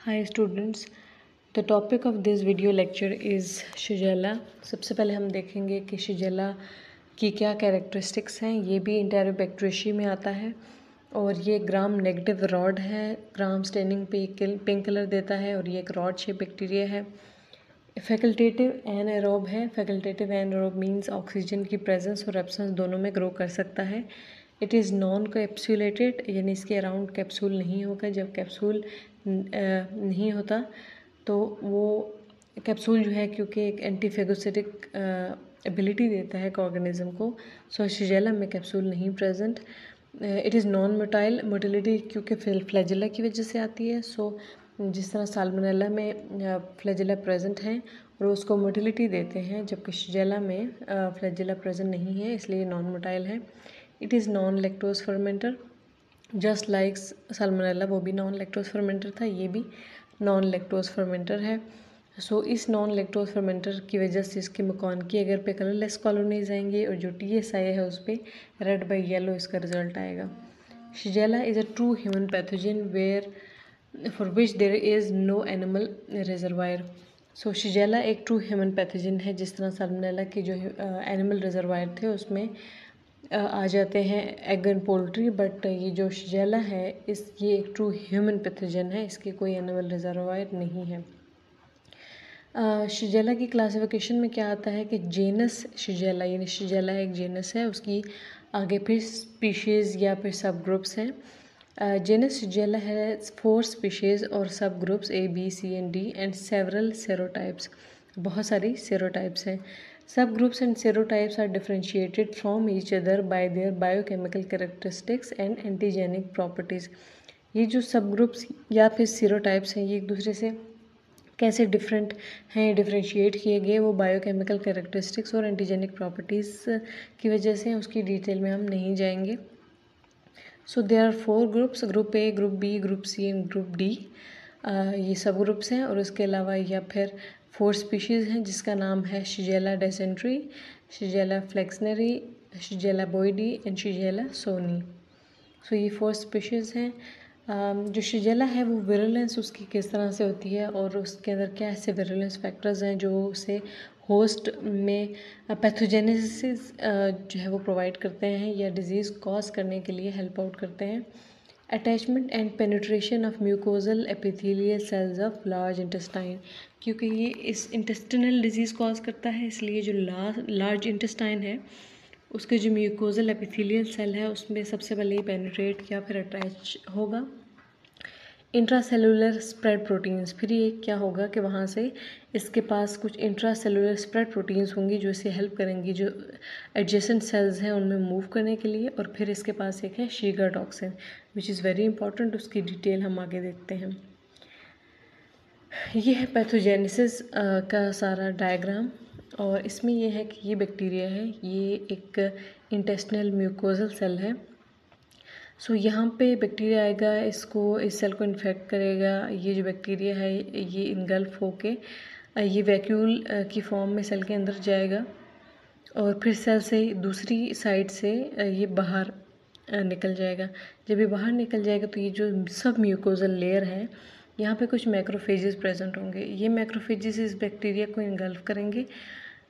Hi students, the topic of this video lecture is शिजेला। सबसे पहले हम देखेंगे कि शिजेला की क्या कैरेक्टरिस्टिक्स हैं। ये भी इंटेरोबैक्टेरियेशी में आता है और ये ग्राम नेगेटिव रॉड है। ग्राम स्टेनिंग पे पिंक कलर देता है और ये एक रॉड शेप बैक्टीरिया है। फैकल्टेटिव एनाएरोब है। फैकल्टेटिव एनाएरोब मीन्स ऑक्सीजन की प्रेजेंस और एब्सेंस दोनों में ग्रो कर सकता है। इट इज़ नॉन कैप्सूलेटेड, यानी इसके अराउंड कैप्सूल नहीं होगा। जब कैप्सूल नहीं होता तो वो कैप्सूल जो है क्योंकि एक एंटीफेगोसिटिक एबिलिटी देता है ऑर्गेनिज्म को, सो शिजेला में कैप्सूल नहीं present. It is non motile, motility क्योंकि फ्लैजेला की वजह से आती है। सो जिस तरह साल्मोनेला में फ्लैजेला प्रेजेंट हैं और उसको मोटिलिटी देते हैं, जबकि शिजेला में फ्लैजेला प्रेजेंट नहीं है, इसलिए नॉन मोटाइल है। It is non lactose fermenter, just like salmonella वो भी नॉन लैक्टोज फर्मेंटर था, ये भी नॉन लैक्टोज फर्मेंटर है। सो इस नॉन लैक्टोज फर्मेंटर की वजह से इसके मकानकी अगर पे कलरलेस कॉलोनीज आएंगे और जो TSI है उस पर रेड बाई येलो इसका रिजल्ट आएगा। Shigella is a true human pathogen where for which there is no animal reservoir. So Shigella एक ट्रू ह्यूमन पैथोजन है। जिस तरह साल्मोनेला के जो एनिमल रिजर्वायर थे उसमें आ जाते हैं एग एंड पोल्ट्री, बट ये जो शिजेला है ये एक ट्रू ह्यूमन पैथोजन है, इसके कोई एनिमल रिजर्वायर नहीं है। शिजेला की क्लासिफिकेशन में क्या आता है कि जेनस शिजेला, यानी शिजेला एक जेनस है, उसकी आगे फिर स्पीशीज़ या फिर सब ग्रुप्स हैं। जेनस शिजेला है 4 स्पीशीज़ और subgroups A, B, C and D and several serotypes, बहुत सारी सेरोटाइप्स हैं। Subgroups and serotypes are differentiated from each other by their biochemical characteristics and antigenic properties. ये जो सब ग्रुप्स या फिर सेरोटाइप्स हैं ये एक दूसरे से कैसे डिफरेंट हैं, डिफ्रेंशिएट किए गए, वो बायोकेमिकल कैरेक्टरिस्टिक्स और एंटीजेनिक प्रॉपर्टीज़ की वजह से उसकी डिटेल में हम नहीं जाएंगे। So there are 4 groups, group A, group B, group C and group D। ये सब ग्रुप्स हैं और उसके अलावा या फिर 4 स्पीशीज़ हैं जिसका नाम है शिजेला डेसेंट्री, शिजेला फ्लेक्सनरी, शिजेला बोइडी एंड शिजेला सोनी। सो ये 4 स्पीशीज़ हैं। जो शिजेला है वो विरुलेंस उसकी किस तरह से होती है और उसके अंदर क्या ऐसे विरुलेंस फैक्टर्स हैं जो उसे होस्ट में पैथोजेनेसिस जो है वो प्रोवाइड करते हैं या डिजीज़ कॉज करने के लिए हेल्प आउट करते हैं। Attachment and penetration of mucosal epithelial cells of large intestine, क्योंकि ये इस इंटेस्टिनल डिजीज़ कॉज करता है, इसलिए जो लार्ज इंटेस्टाइन है उसके जो म्यूकोजल एपिथेलियल सेल है उसमें सबसे पहले पेनिट्रेट या फिर अटैच होगा। इंट्रासेलुलर स्प्रेड प्रोटीन्स, फिर ये क्या होगा कि वहाँ से इसके पास कुछ इंट्रासेलुलर स्प्रेड प्रोटीन्स होंगी जो इसे हेल्प करेंगी जो एडजेसेंट सेल्स हैं उनमें मूव करने के लिए। और फिर इसके पास एक है Shiga toxin which is very important, उसकी डिटेल हम आगे देखते हैं। ये है पैथोजेनेसिस का सारा डायग्राम और इसमें यह है कि ये बैक्टीरिया है, ये एक इंटेस्टिनल म्यूकोजल सेल है। सो यहाँ पे बैक्टीरिया आएगा, इसको इस सेल को इन्फेक्ट करेगा। ये जो बैक्टीरिया है ये इनगल्फ होके ये वैक्यूल की फॉर्म में सेल के अंदर जाएगा और फिर सेल से दूसरी साइड से ये बाहर निकल जाएगा। जब ये बाहर निकल जाएगा तो ये जो सब म्यूकोजल लेयर है यहाँ पे कुछ मैक्रोफेजेस प्रेजेंट होंगे। ये मैक्रोफेजेस इस बैक्टीरिया को इनगल्फ करेंगे।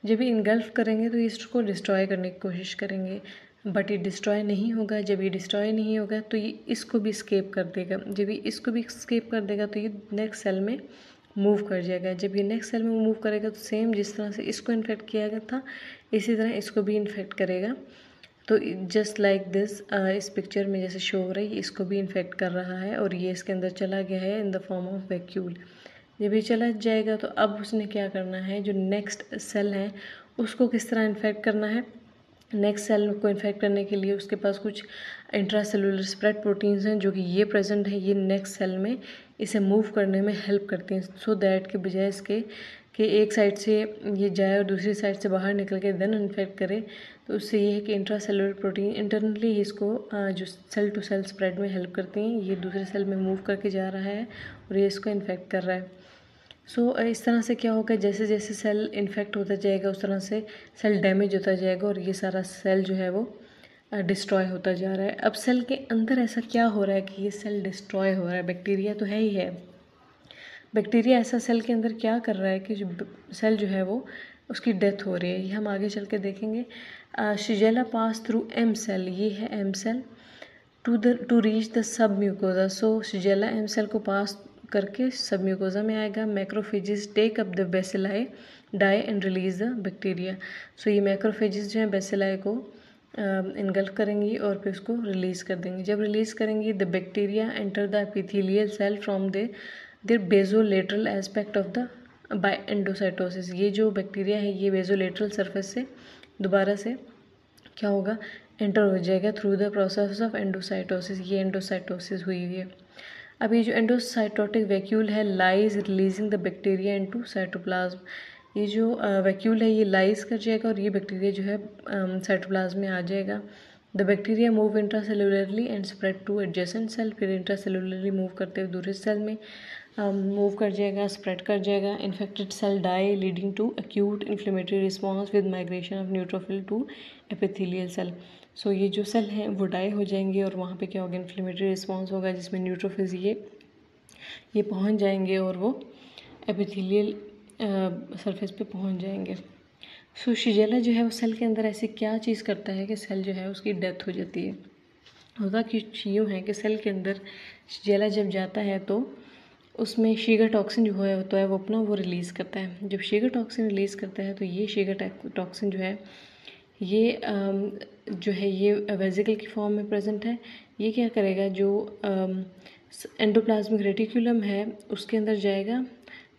जब ये इनगल्फ करेंगे तो इसको डिस्ट्रॉय करने की कोशिश करेंगे, बट ये डिस्ट्रॉय नहीं होगा। जब ये डिस्ट्रॉय नहीं होगा तो ये इसको भी स्केप कर देगा। जब ये इसको भी स्केप कर देगा तो ये नेक्स्ट सेल में मूव कर जाएगा। जब ये नेक्स्ट सेल में मूव करेगा तो सेम जिस तरह से इसको इन्फेक्ट किया गया था इसी तरह इसको भी इन्फेक्ट करेगा। तो जस्ट लाइक दिस इस पिक्चर में जैसे शो हो रहा है ये इसको भी इन्फेक्ट कर रहा है और ये इसके अंदर चला गया है in the form of vacuole. जब ये चला जाएगा तो अब उसने क्या करना है, जो नेक्स्ट सेल है उसको किस तरह इन्फेक्ट करना है। नेक्स्ट सेल को इन्फेक्ट करने के लिए उसके पास कुछ इंट्रासेलुलर स्प्रेड प्रोटीन्स हैं जो कि ये प्रेजेंट है, ये नेक्स्ट सेल में इसे मूव करने में हेल्प करती हैं। सो दैट के बजाय इसके कि एक साइड से ये जाए और दूसरी साइड से बाहर निकल के देन इन्फेक्ट करे, तो उससे ये है कि इंट्रासेलुलर प्रोटीन इंटरनली इसको जो सेल टू सेल स्प्रेड में हेल्प करती हैं। ये दूसरे सेल में मूव करके जा रहा है और ये इसको इन्फेक्ट कर रहा है। सो इस तरह से क्या होगा, जैसे जैसे सेल इन्फेक्ट होता जाएगा उस तरह से सेल डैमेज होता जाएगा और ये सारा सेल जो है वो डिस्ट्रॉय होता जा रहा है। अब सेल के अंदर ऐसा क्या हो रहा है कि ये सेल डिस्ट्रॉय हो रहा है, बैक्टीरिया तो है ही है, बैक्टीरिया ऐसा सेल के अंदर क्या कर रहा है कि जो सेल जो है वो उसकी डेथ हो रही है, ये हम आगे चल के देखेंगे। Shigella pass through M cell, ये है M cell, to reach the submucosa. So Shigella M cell को पास करके सब म्यूकोजा में आएगा। Macrophages take up the bacilli die and release the bacteria. So ये मैक्रोफेजेस जो है bacilli को इनगल्फ करेंगी और फिर उसको रिलीज़ कर देंगी। जब रिलीज़ करेंगी the bacteria enter the epithelial cell from their basolateral aspect of the by endocytosis. ये जो बैक्टीरिया है ये बेजोलेटरल सरफेस से दोबारा से क्या होगा, एंटर हो जाएगा through the process of endocytosis. ये एंडोसाइटोसिस हुई हुई है। अब ये जो एंडोसाइटोटिक वैक्यूल है lies releasing the bacteria into cytoplasm. ये जो वैक्यूल है ये लाइज कर जाएगा और ये बैक्टीरिया जो है साइटोप्लाज्म में आ जाएगा। The bacteria move intracellularly and spread to adjacent cell. फिर इंट्रासेलुलरली मूव करते हुए दूसरे सेल में मूव कर जाएगा, स्प्रेड कर जाएगा। Infected cell die leading to acute inflammatory response with migration of neutrophil to epithelial cell. So ये जो सेल हैं वो डाई हो जाएंगे और वहाँ पे क्या होगा, इन्फ्लेमेटरी रिस्पॉन्स होगा जिसमें न्यूट्रोफिल्स ये पहुँच जाएंगे और वो एपिथेलियल सरफेस पे पहुँच जाएंगे। सो शिजेला जो है वो सेल के अंदर ऐसी क्या चीज़ करता है कि सेल जो है उसकी डेथ हो जाती है। होता कि यूँ है कि सेल के अंदर शिजेला जब जाता है तो उसमें शीगर टॉक्सिन जो है तो है वो अपना वो रिलीज़ करता है। जब शीगर टॉक्सिन रिलीज़ करता है तो ये शीगर टॉक्सिन जो है ये वेजिकल की फॉर्म में प्रेजेंट है। ये क्या करेगा, जो एंडोप्लाज्मिक रेटिकुलम है उसके अंदर जाएगा,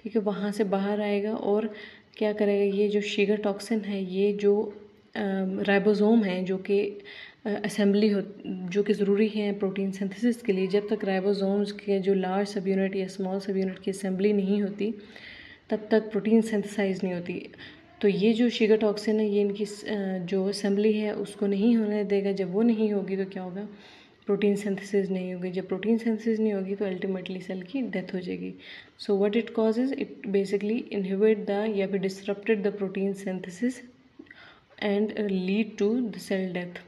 ठीक है, वहाँ से बाहर आएगा और क्या करेगा, ये जो शीगर टॉक्सिन है ये जो राइबोसोम है जो कि असेंबली हो जो कि ज़रूरी है प्रोटीन सिंथेसिस के लिए, जब तक राइबोसोम्स के जो लार्ज सब यूनिट या स्मॉल सब यूनिट की असेंबली नहीं होती तब तक प्रोटीन सिंथेसाइज नहीं होती। तो ये जो शीगर टॉक्सिन है ये इनकी जो असेंबली है उसको नहीं होने देगा। जब वो नहीं होगी तो क्या होगा, प्रोटीन सिंथेसिस नहीं होगी। जब प्रोटीन सिंथेसिस नहीं होगी तो अल्टीमेटली सेल की डेथ हो जाएगी। So what it causes, it basically inhibit the या फिर disrupted the protein synthesis and lead to the cell death.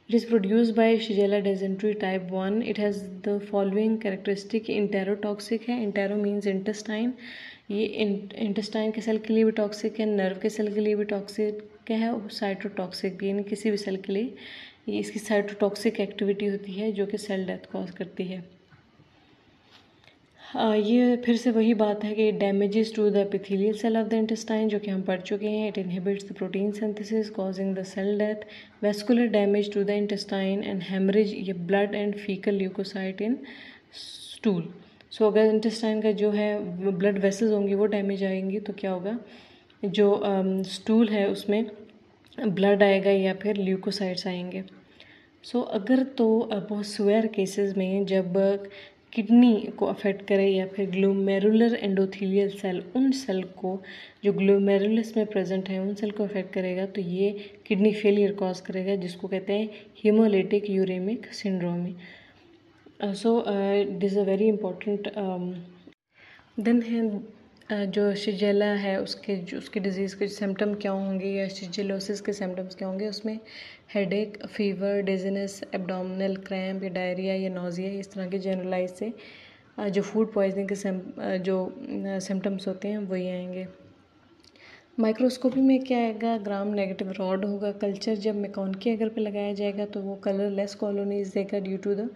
It is produced by Shigella dysentery type 1. It has the following characteristic. Enterotoxic है, entero means intestine, ये intestine के cell के लिए भी toxic है, nerve के सेल के लिए भी टॉक्सिक है और साइटोटॉक्सिक भी, यानी किसी भी सेल के लिए ये इसकी साइटोटॉक्सिक एक्टिविटी होती है जो कि सेल डेथ कॉज करती है। ये फिर से वही बात है कि damages to the epithelial cell of the intestine जो कि हम पढ़ चुके हैं। It inhibits the protein synthesis causing the cell death. Vascular damage to the intestine and haemorrhage, ये blood and faecal leukocyte in stool. So अगर intestine का जो है ब्लड वेसल्स होंगी वो डैमेज आएंगी तो क्या होगा, जो स्टूल है उसमें ब्लड आएगा या फिर ल्यूकोसाइट्स आएंगे। सो अगर तो बहुत स्वेयर केसेस में जब किडनी को अफेक्ट करे या फिर ग्लोमेरुलर एंडोथेलियल सेल, उन सेल को जो ग्लोमेरुलस में प्रेजेंट है उन सेल को अफेक्ट करेगा तो ये किडनी फेलियर कॉज करेगा जिसको कहते हैं hemolytic uremic syndrome. So it is a very important. Then है जो शिजेला है उसके डिज़ीज़ के सिम्टम क्या होंगे या शिजेलोसिस के सिम्टम्स क्या होंगे, उसमें headache, fever, dizziness, abdominal cramp या डायरिया या नोजिया, इस तरह के जनरलाइज से जो फूड पॉइजनिंग के जो सिम्टम्स होते हैं वही आएंगे। माइक्रोस्कोपी में क्या आएगा, ग्राम नेगेटिव रॉड होगा। कल्चर जब मैकॉनकी अगर पे लगाया जाएगा तो वो कलरलेस कॉलोनीज देगा due to the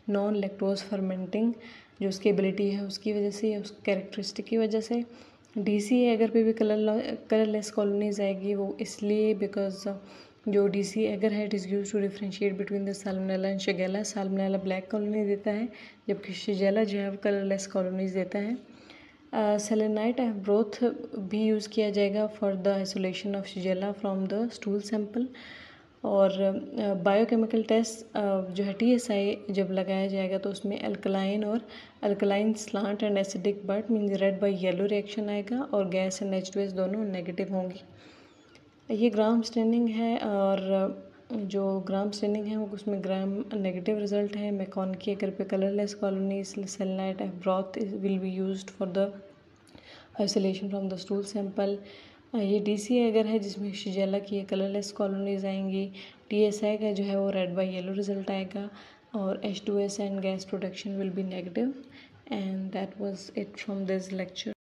non lactose fermenting, जो उसकी एबिलिटी है उसकी वजह से या उस कैरेक्टरिस्टिक की वजह से। DCA अगर पे भी कलरलेस कॉलोनीज आएगी वो इसलिए बिकॉज जो DCA अगर है it is use to differentiate between the Salmonella and Shigella. Salmonella black colony देता है जबकि शिगेला जो है वो कलरलेस कॉलोनीज देता है। सेलेनाइट ब्रोथ भी यूज़ किया जाएगा for the isolation of Shigella from the stool sample. और बायोकेमिकल टेस्ट जो है TSI जब लगाया जाएगा तो उसमें alkaline slant and acidic but means red by yellow reaction आएगा और गैस एंड H2S दोनों नेगेटिव होंगी। ये ग्राम स्टेनिंग है और जो ग्राम स्टेनिंग है वो उसमें ग्राम नेगेटिव रिजल्ट है। मैकॉनकी अगर पे colourless colony selenite broth will be used for the isolation from the stool sample. ये DCA अगर है जिसमें शिजेला की कलरलेस कॉलोनीज आएंगी। TSI का जो है वो रेड बाय येलो रिजल्ट आएगा और H2S and gas production will be negative. and that was it from this lecture.